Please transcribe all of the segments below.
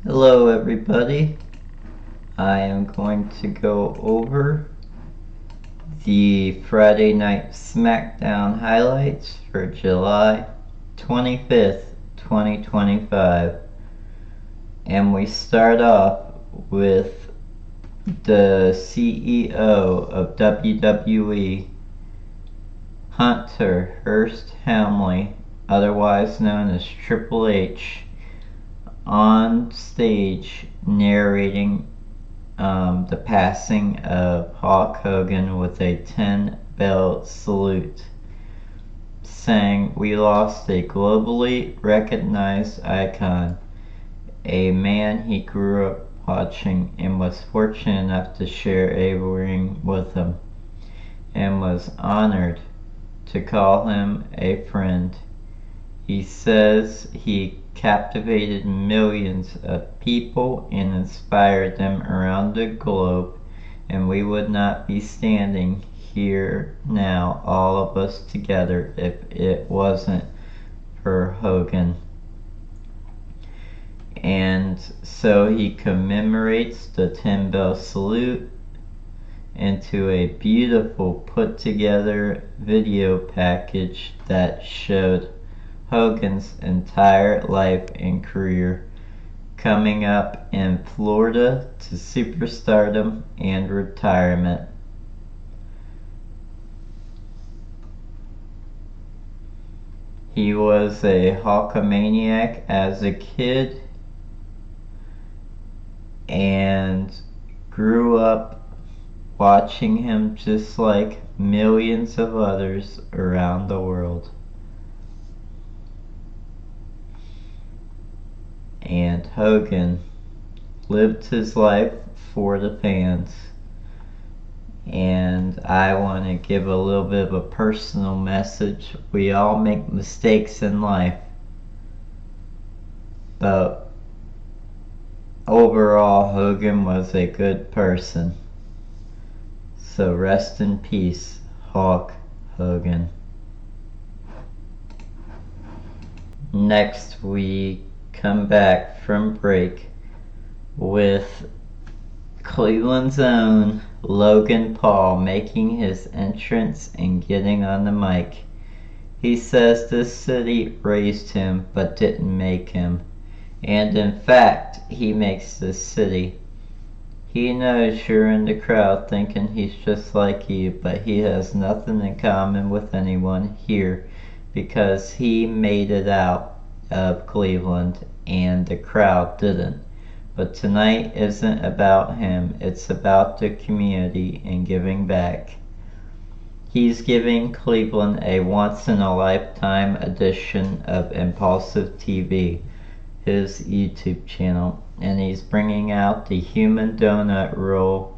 Hello everybody, I am going to go over the Friday Night Smackdown highlights for July 25th, 2025. And we start off with the CEO of WWE, Hunter Hearst Helmsley, otherwise known as Triple H, on stage narrating the passing of Hulk Hogan with a 10-bell salute, saying, "We lost a globally recognized icon, a man he grew up watching and was fortunate enough to share a ring with him, and was honored to call him a friend. He says he captivated millions of people and inspired them around the globe, and we would not be standing here now, all of us together, if it wasn't for Hogan." And so he commemorates the 10-bell salute into a beautiful put together video package that showed Hogan's entire life and career, coming up in Florida to superstardom and retirement. He was a Hulkamaniac as a kid and grew up watching him just like millions of others around the world. And Hogan lived his life for the fans. And I want to give a little bit of a personal message. We all make mistakes in life, but overall Hogan was a good person. So rest in peace, Hulk Hogan. Next we come back from break with Cleveland's own Logan Paul making his entrance and getting on the mic. He says this city raised him but didn't make him, and in fact he makes this city. He knows you're in the crowd thinking he's just like you, but he has nothing in common with anyone here because he made it out of Cleveland and the crowd didn't. But tonight isn't about him, it's about the community and giving back. He's giving Cleveland a once-in-a-lifetime edition of Impulsive TV, his YouTube channel, and he's bringing out the Human Donut Roll,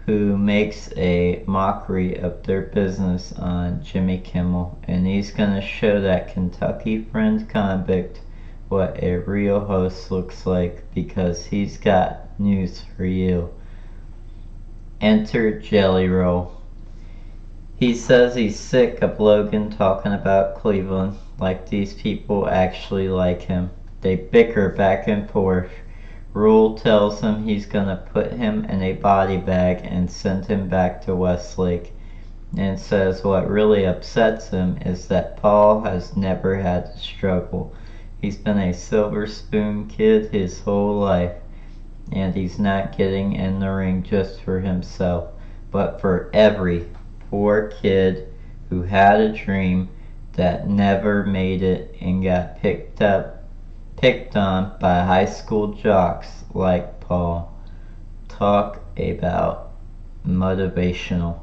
who makes a mockery of their business on Jimmy Kimmel, and he's going to show that Kentucky Friend Convict what a real host looks like, because he's got news for you. Enter Jelly Roll. He says he's sick of Logan talking about Cleveland like these people actually like him. They bicker back and forth. Rule tells him he's gonna put him in a body bag and send him back to Westlake, and says what really upsets him is that Paul has never had to struggle. He's been a silver spoon kid his whole life, and he's not getting in the ring just for himself, but for every poor kid who had a dream that never made it and got picked on by high school jocks like Paul. Talk about motivational.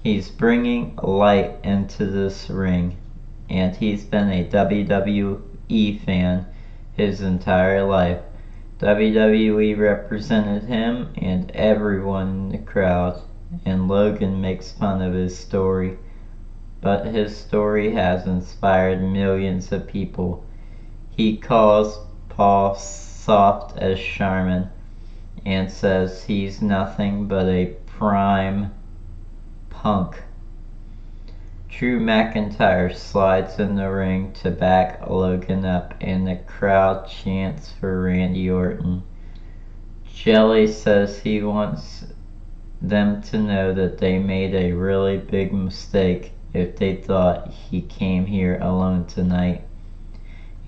He's bringing light into this ring, and he's been a WWE fan his entire life. WWE represented him and everyone in the crowd, and Logan makes fun of his story, but his story has inspired millions of people. He calls Paul soft as Charmin and says he's nothing but a prime punk. Drew McIntyre slides in the ring to back Logan up, and the crowd chants for Randy Orton. Jelly says he wants them to know that they made a really big mistake if they thought he came here alone tonight.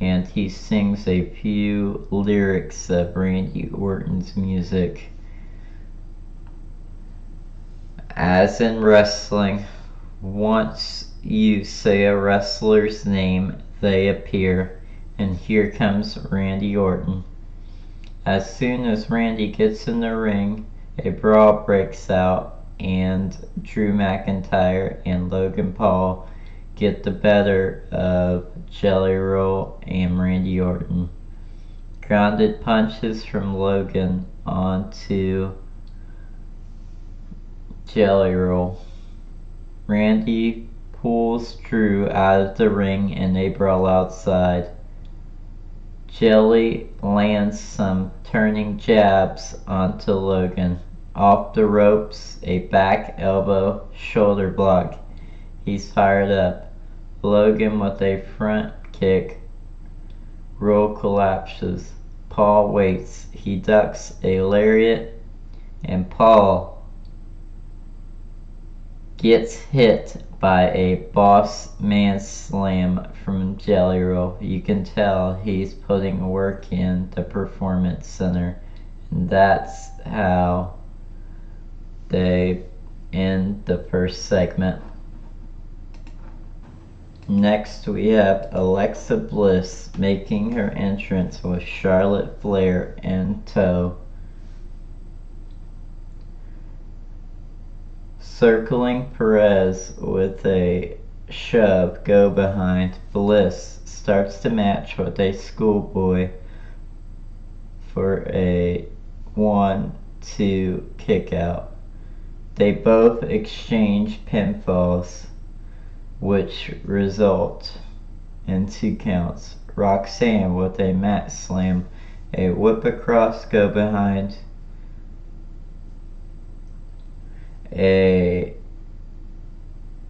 And he sings a few lyrics of Randy Orton's music. As in wrestling, once you say a wrestler's name, they appear, and here comes Randy Orton. As soon as Randy gets in the ring, a brawl breaks out, and Drew McIntyre and Logan Paul get the better of Jelly Roll and Randy Orton. Grounded punches from Logan onto Jelly Roll. Randy pulls Drew out of the ring and they brawl outside. Jelly lands some turning jabs onto Logan. Off the ropes, a back elbow shoulder block. He's fired up. Logan with a front kick. Roll collapses. Paul waits. He ducks a lariat, and Paul gets hit by a boss man slam from Jelly Roll. You can tell he's putting work in the Performance Center, and that's how they end the first segment. Next we have Alexa Bliss making her entrance with Charlotte Flair in tow. Circling Perez with a shove go behind, Bliss starts the match with a schoolboy for a 1-2 kick out. They both exchange pinfalls, which result in 2 counts. Roxanne with a mat slam, a whip across go behind, a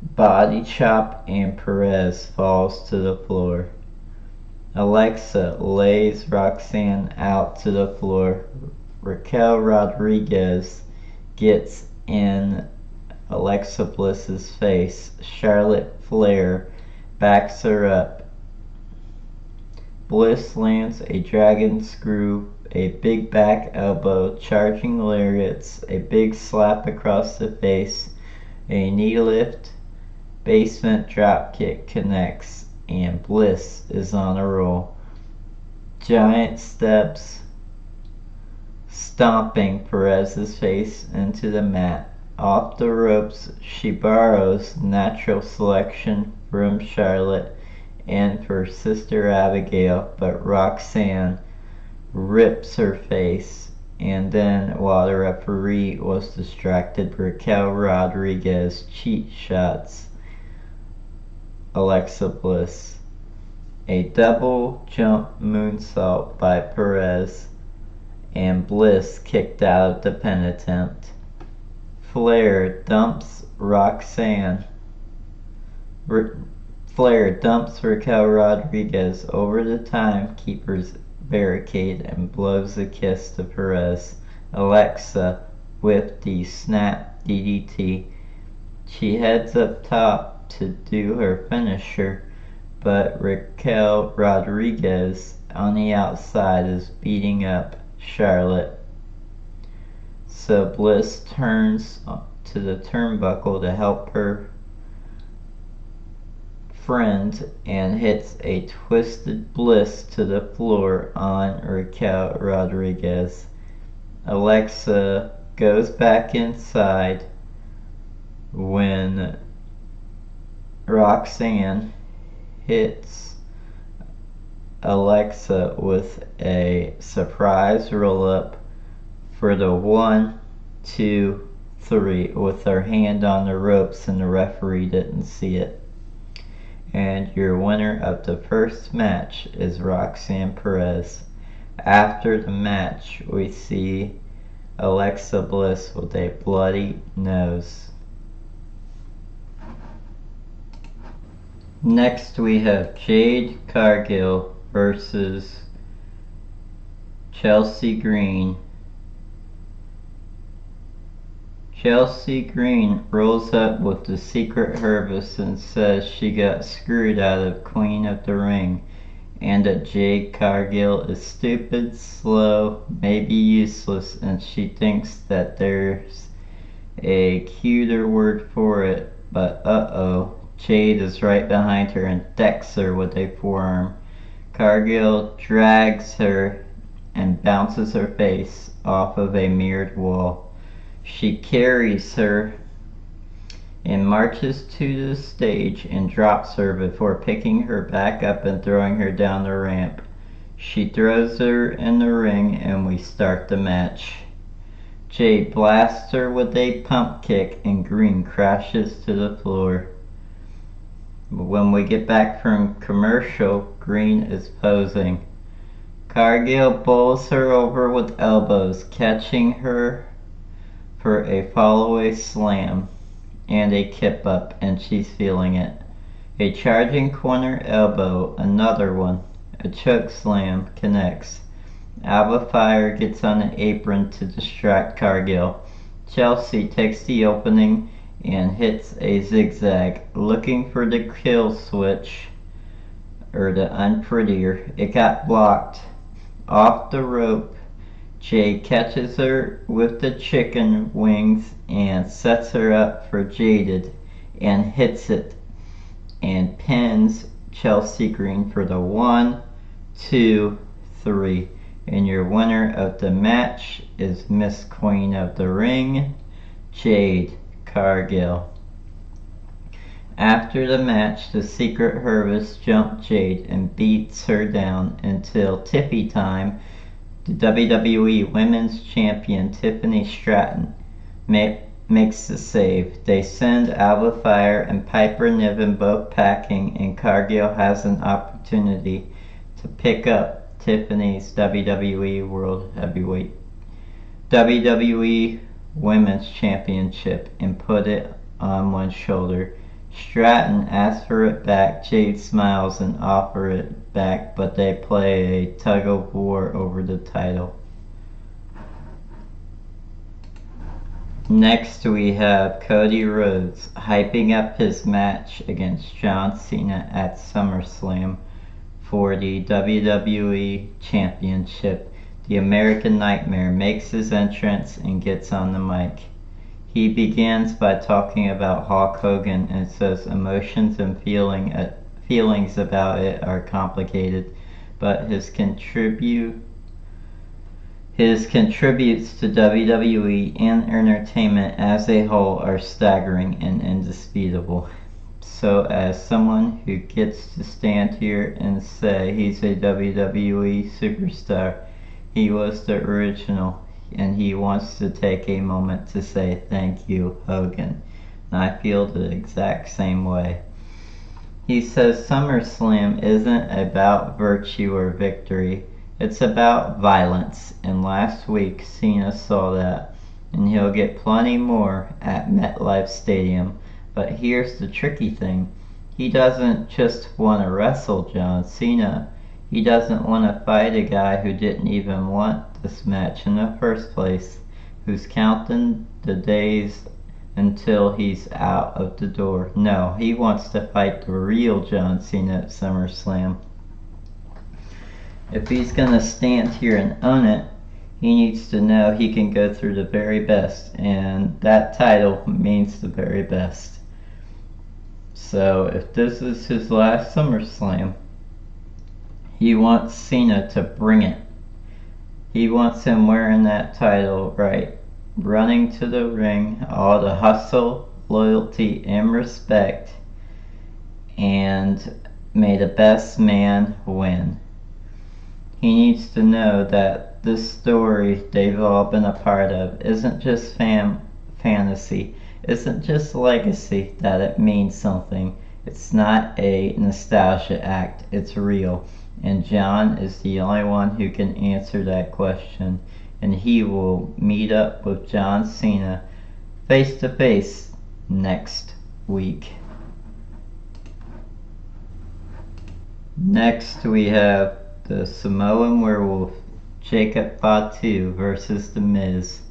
body chop, and Perez falls to the floor. Alexa lays Roxanne out to the floor. Raquel Rodriguez gets in Alexa Bliss's face. Charlotte Flair backs her up. Bliss lands a dragon screw, a big back elbow, charging lariats, a big slap across the face, a knee lift, basement dropkick connects, and Bliss is on a roll. Giant steps, stomping Perez's face into the mat. Off the ropes, she borrows natural selection from Charlotte and her sister Abigail, but Roxanne rips her face, and then while the referee was distracted, Raquel Rodriguez cheat shots Alexa Bliss. A double jump moonsault by Perez, and Bliss kicked out of the pin attempt. Flair dumps Raquel Rodriguez over the timekeeper's barricade and blows a kiss to Perez. Alexa with the snap DDT. She heads up top to do her finisher, but Raquel Rodriguez on the outside is beating up Charlotte. So Bliss turns to the turnbuckle to help her friend and hits a twisted Bliss to the floor on Raquel Rodriguez. Alexa goes back inside when Roxanne hits Alexa with a surprise roll-up for the 1, 2, 3 with her hand on the ropes, and the referee didn't see it. And your winner of the first match is Roxanne Perez. After the match, we see Alexa Bliss with a bloody nose. Next we have Jade Cargill versus Chelsea Green. Chelsea Green rolls up with the Secret Service and says she got screwed out of Queen of the Ring, and that Jade Cargill is stupid, slow, maybe useless, and she thinks that there's a cuter word for it, but uh-oh, Jade is right behind her and decks her with a forearm. Cargill drags her and bounces her face off of a mirrored wall. She carries her and marches to the stage and drops her before picking her back up and throwing her down the ramp. She throws her in the ring and we start the match. Jade blasts her with a pump kick and Green crashes to the floor. When we get back from commercial, Green is posing. Cargill bowls her over with elbows, catching her for a fallaway slam and a kip up, and she's feeling it. A charging corner elbow, another one, a choke slam connects. Alba Fire gets on the apron to distract Cargill. Chelsea takes the opening and hits a zigzag, looking for the kill switch, or the unprettier. It got blocked. Off the rope, Jade catches her with the chicken wings and sets her up for Jaded and hits it and pins Chelsea Green for the 1, 2, 3. And your winner of the match is Miss Queen of the Ring, Jade Cargill. After the match, the Secret Service jumps Jade and beats her down until Tippy time. The WWE Women's Champion Tiffany Stratton makes the save. They send Alba Fire and Piper Niven both packing, and Cargill has an opportunity to pick up Tiffany's WWE World Heavyweight WWE Women's Championship and put it on one shoulder. Stratton asks for it back. Jade smiles and offers it back, but they play a tug of war over the title. Next we have Cody Rhodes hyping up his match against John Cena at SummerSlam for the WWE Championship. The American Nightmare makes his entrance and gets on the mic. He begins by talking about Hulk Hogan and says emotions and feelings about it are complicated, but his contributes to WWE and entertainment as a whole are staggering and indisputable. So as someone who gets to stand here and say he's a WWE superstar, he was the original, and he wants to take a moment to say thank you, Hogan. And I feel the exact same way. He says SummerSlam isn't about virtue or victory, it's about violence, and last week Cena saw that, and he'll get plenty more at MetLife Stadium. But here's the tricky thing. He doesn't just want to wrestle John Cena. He doesn't want to fight a guy who didn't even want this match in the first place, who's counting the days until he's out of the door. No, he wants to fight the real John Cena at SummerSlam. If he's gonna stand here and own it, he needs to know he can go through the very best, and that title means the very best. So if this is his last SummerSlam, he wants Cena to bring it. He wants him wearing that title right, running to the ring, all the hustle, loyalty, and respect, and may the best man win. He needs to know that this story they've all been a part of isn't just fantasy, isn't just legacy, that it means something. It's not a nostalgia act, it's real. And John is the only one who can answer that question. And he will meet up with John Cena face to face next week. Next we have the Samoan Werewolf, Fatu versus the Miz.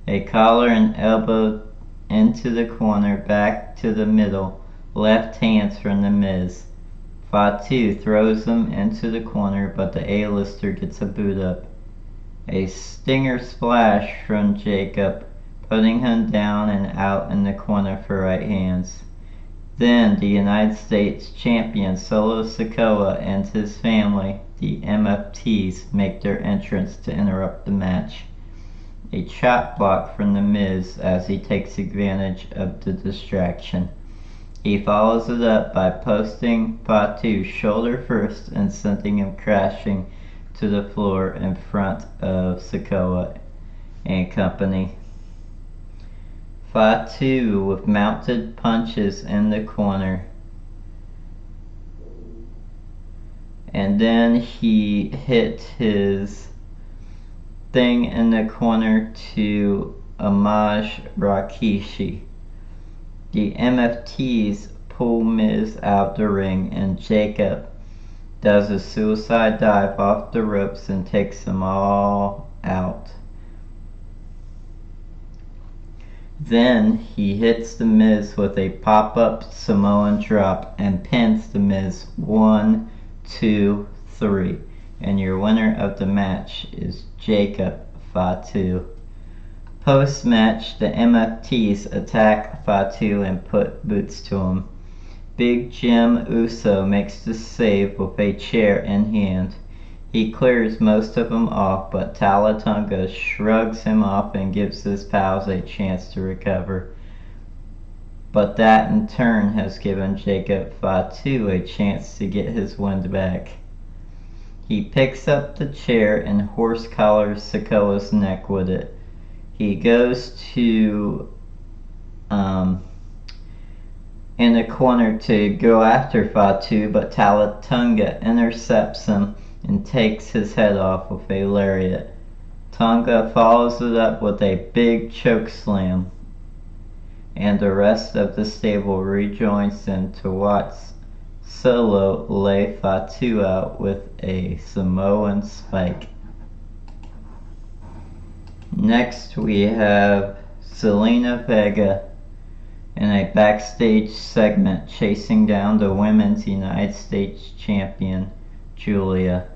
A collar and elbow into the corner, back to the middle, left hands from the Miz. Fatu throws him into the corner, but the A-lister gets a boot up. A stinger splash from Jacob, putting him down and out in the corner for right hands. Then the United States champion Solo Sikoa and his family, the MFTs, make their entrance to interrupt the match. A chop block from the Miz as he takes advantage of the distraction. He follows it up by posting Fatu shoulder first and sending him crashing to the floor in front of Sikoa and company. Fatu with mounted punches in the corner. And then he hit his thing in the corner to Amaj Rikishi. The MFTs pull Miz out the ring, and Jacob does a suicide dive off the ropes and takes them all out. Then he hits the Miz with a pop-up Samoan drop and pins the Miz 1, 2, 3. And your winner of the match is Jacob Fatu. Post-match, the MFTs attack Fatu and put boots to him. Big Jim Uso makes the save with a chair in hand. He clears most of them off, but Talatunga shrugs him off and gives his pals a chance to recover. But that in turn has given Jacob Fatu a chance to get his wind back. He picks up the chair and horse collars Sikoa's neck with it. He goes to in the corner to go after Fatu, but Talatunga intercepts him and takes his head off with a lariat. Tonga follows it up with a big choke slam, and the rest of the stable rejoins them to watch Solo lay Fatu out with a Samoan spike. Next we have Zelina Vega in a backstage segment chasing down the Women's United States Champion Julia.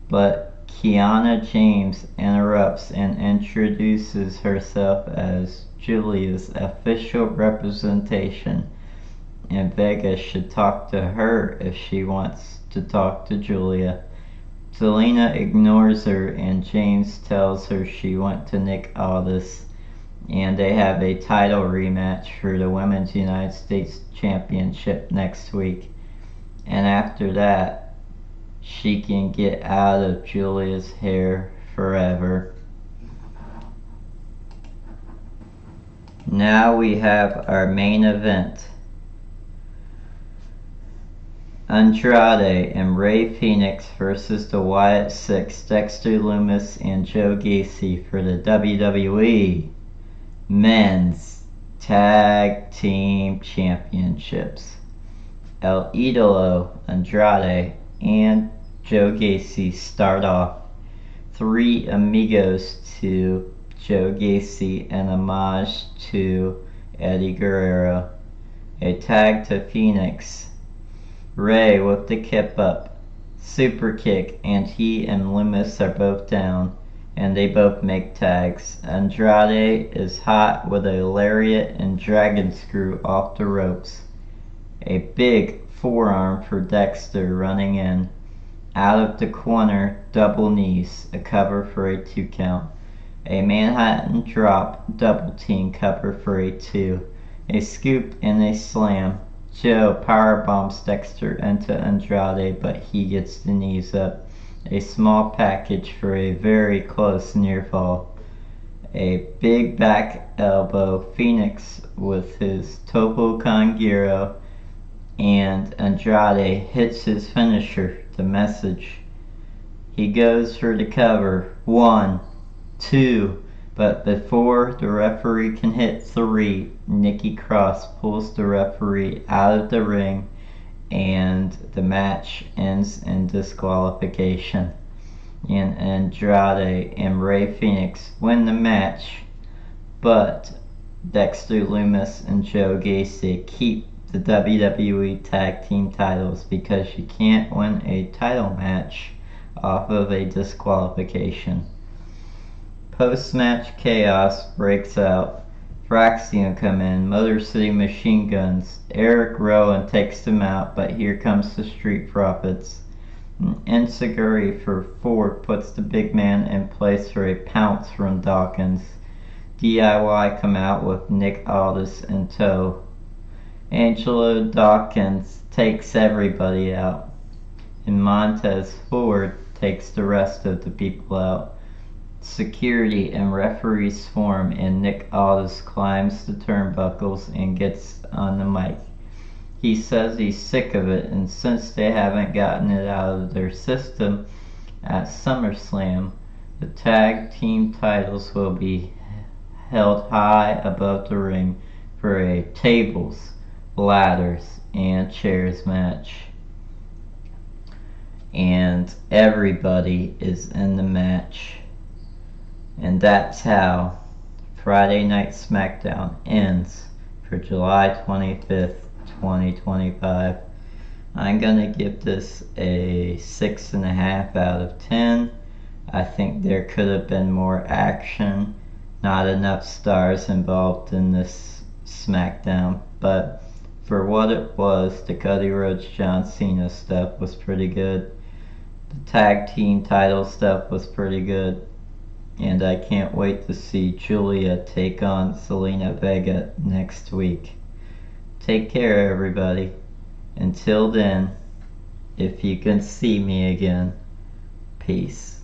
But Kiana James interrupts and introduces herself as Julia's official representation, and Vega should talk to her if she wants to talk to Julia. Zelina ignores her, and James tells her she went to Nick Aldis, and they have a title rematch for the Women's United States Championship next week. And after that, she can get out of Julia's hair forever. Now we have our main event. Andrade and Rey Fenix versus the Wyatt Six, Dexter Lumis and Joe Gacy for the WWE Men's Tag Team Championships. El Idolo, Andrade, and Joe Gacy start off. Three Amigos to Joe Gacy and homage to Eddie Guerrero. A tag to Fenix. Rey with the kip up, super kick, and he and Lumis are both down, and they both make tags. Andrade is hot with a lariat and dragon screw off the ropes. A big forearm for Dexter running in. Out of the corner, double knees, a cover for a 2 count. A Manhattan drop, double team cover for a 2. A scoop and a slam. Joe powerbombs Dexter into Andrade, but he gets the knees up. A small package for a very close near fall. A big back elbow, Fenix with his Topo Con Giro, and Andrade hits his finisher, the message. He goes for the cover. 1, 2, but before the referee can hit 3, Nikki Cross pulls the referee out of the ring and the match ends in disqualification. And Andrade and Fenix win the match, but Dexter Lumis and Joe Gacy keep the WWE Tag Team titles because you can't win a title match off of a disqualification. Post-match chaos breaks out. Roxanne come in, Motor City Machine Guns. Eric Rowan takes them out, but here comes the Street Profits. Enziguri for 4 puts the big man in place for a pounce from Dawkins. DIY come out with Nick Aldis in tow. Angelo Dawkins takes everybody out, and Montez Ford takes the rest of the people out. Security and referees form, and Nick Aldis climbs the turnbuckles and gets on the mic. He says he's sick of it, and since they haven't gotten it out of their system at SummerSlam, the tag team titles will be held high above the ring for a tables, ladders, and chairs match. And everybody is in the match. And that's how Friday Night Smackdown ends for July 25th, 2025. I'm gonna give this a 6.5 out of 10. I think there could have been more action, not enough stars involved in this Smackdown, but for what it was, the Cody Rhodes John Cena stuff was pretty good. The tag team title stuff was pretty good. And I can't wait to see Julia take on Zelina Vega next week. Take care, everybody. Until then, if you can see me again, peace.